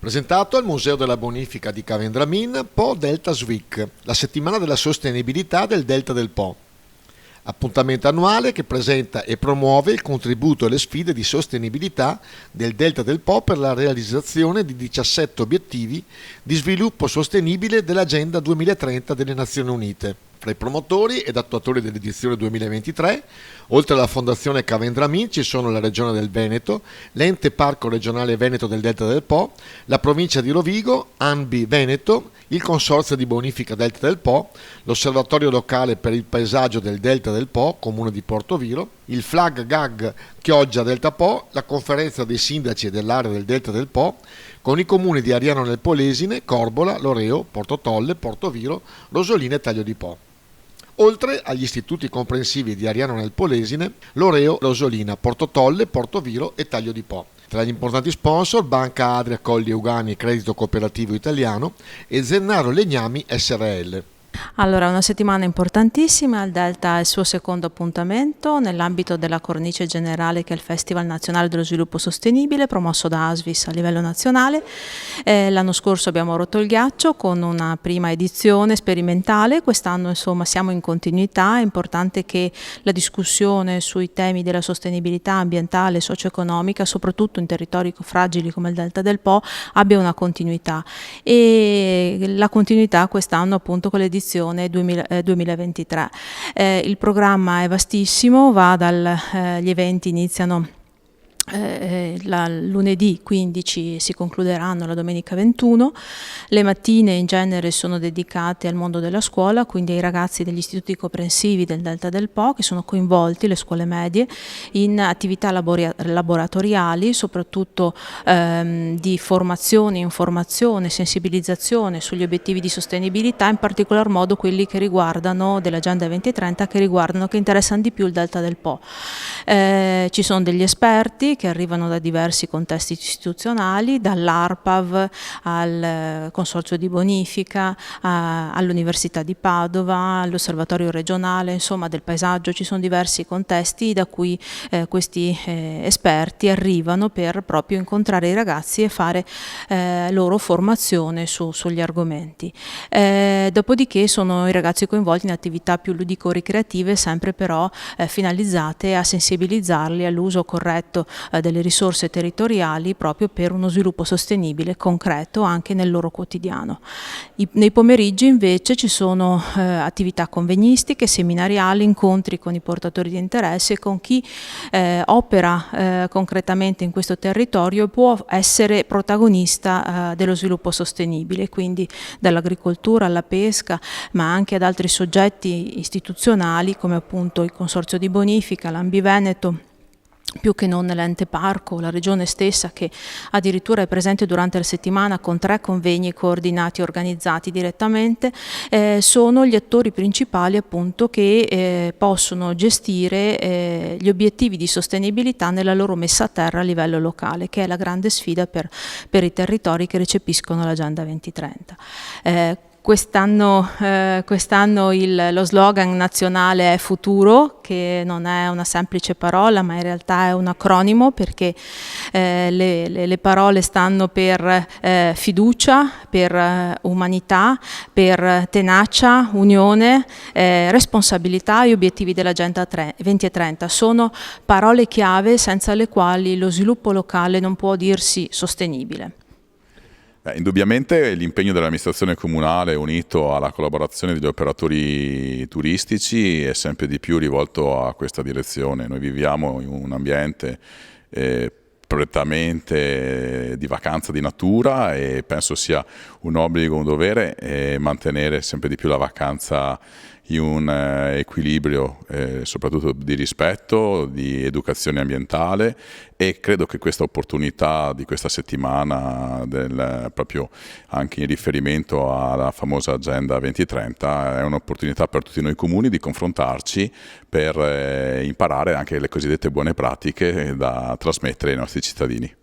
Presentato al Museo della Bonifica di Cavendramin Po Delta Swic, la settimana della sostenibilità del Delta del Po. Appuntamento annuale che presenta e promuove il contributo e le sfide di sostenibilità del Delta del Po per la realizzazione di 17 obiettivi di sviluppo sostenibile dell'Agenda 2030 delle Nazioni Unite. Tra i promotori ed attuatori dell'edizione 2023, oltre alla Fondazione Cavendramin, ci sono la Regione del Veneto, l'Ente Parco Regionale Veneto del Delta del Po, la Provincia di Rovigo, ANBI Veneto, il Consorzio di Bonifica Delta del Po, l'Osservatorio Locale per il Paesaggio del Delta del Po, Comune di Portoviro, il Flag Gag Chioggia Delta Po, la Conferenza dei Sindaci dell'area del Delta del Po, con i comuni di Ariano nel Polesine, Corbola, Loreo, Portotolle, Portoviro, Rosolina e Taglio di Po. Oltre agli istituti comprensivi di Ariano nel Polesine, Loreo, Rosolina, Portotolle, Portoviro e Taglio di Po. Tra gli importanti sponsor Banca Adria Colli Eugani Credito Cooperativo Italiano e Zennaro Legnami SRL. Allora, una settimana importantissima, il Delta è il suo secondo appuntamento nell'ambito della cornice generale che è il Festival Nazionale dello Sviluppo Sostenibile promosso da ASVIS a livello nazionale. L'anno scorso abbiamo rotto il ghiaccio con una prima edizione sperimentale, quest'anno insomma siamo in continuità, è importante che la discussione sui temi della sostenibilità ambientale e socio-economica, soprattutto in territori fragili come il Delta del Po, abbia una continuità e la continuità quest'anno appunto con l'edizione 2023. Il programma è vastissimo, gli eventi iniziano lunedì 15, si concluderanno la domenica 21. Le mattine in genere sono dedicate al mondo della scuola, quindi ai ragazzi degli istituti comprensivi del Delta del Po che sono coinvolti, le scuole medie, in attività laboratoriali, soprattutto di formazione, informazione, sensibilizzazione sugli obiettivi di sostenibilità, in particolar modo quelli che riguardano dell'Agenda 2030, che interessano di più il Delta del Po. Ci sono degli esperti che arrivano da diversi contesti istituzionali, dall'ARPAV al Consorzio di Bonifica, all'Università di Padova, all'Osservatorio regionale, insomma del paesaggio. Ci sono diversi contesti da cui questi esperti arrivano per proprio incontrare i ragazzi e fare loro formazione sugli argomenti. Dopodiché sono i ragazzi coinvolti in attività più ludico-ricreative, sempre però finalizzate a sensibilizzarli all'uso corretto delle risorse territoriali proprio per uno sviluppo sostenibile concreto anche nel loro quotidiano. Nei pomeriggi invece ci sono attività convegnistiche, seminariali, incontri con i portatori di interesse e con chi opera concretamente in questo territorio e può essere protagonista dello sviluppo sostenibile, quindi dall'agricoltura alla pesca, ma anche ad altri soggetti istituzionali come appunto il Consorzio di Bonifica, l'Ambi Veneto, più che non l'ente parco, la regione stessa che addirittura è presente durante la settimana con 3 convegni coordinati e organizzati direttamente, sono gli attori principali appunto che possono gestire gli obiettivi di sostenibilità nella loro messa a terra a livello locale, che è la grande sfida per i territori che recepiscono l'Agenda 2030. Quest'anno lo slogan nazionale è Futuro, che non è una semplice parola ma in realtà è un acronimo, perché le parole stanno per fiducia, per umanità, per tenacia, unione, responsabilità e obiettivi dell'Agenda 2030. Sono parole chiave senza le quali lo sviluppo locale non può dirsi sostenibile. Indubbiamente l'impegno dell'amministrazione comunale unito alla collaborazione degli operatori turistici è sempre di più rivolto a questa direzione. Noi viviamo in un ambiente prettamente di vacanza di natura e penso sia un obbligo, un dovere mantenere sempre di più la vacanza in un equilibrio soprattutto di rispetto, di educazione ambientale, e credo che questa opportunità di questa settimana, proprio anche in riferimento alla famosa Agenda 2030, è un'opportunità per tutti noi comuni di confrontarci per imparare anche le cosiddette buone pratiche da trasmettere ai nostri cittadini.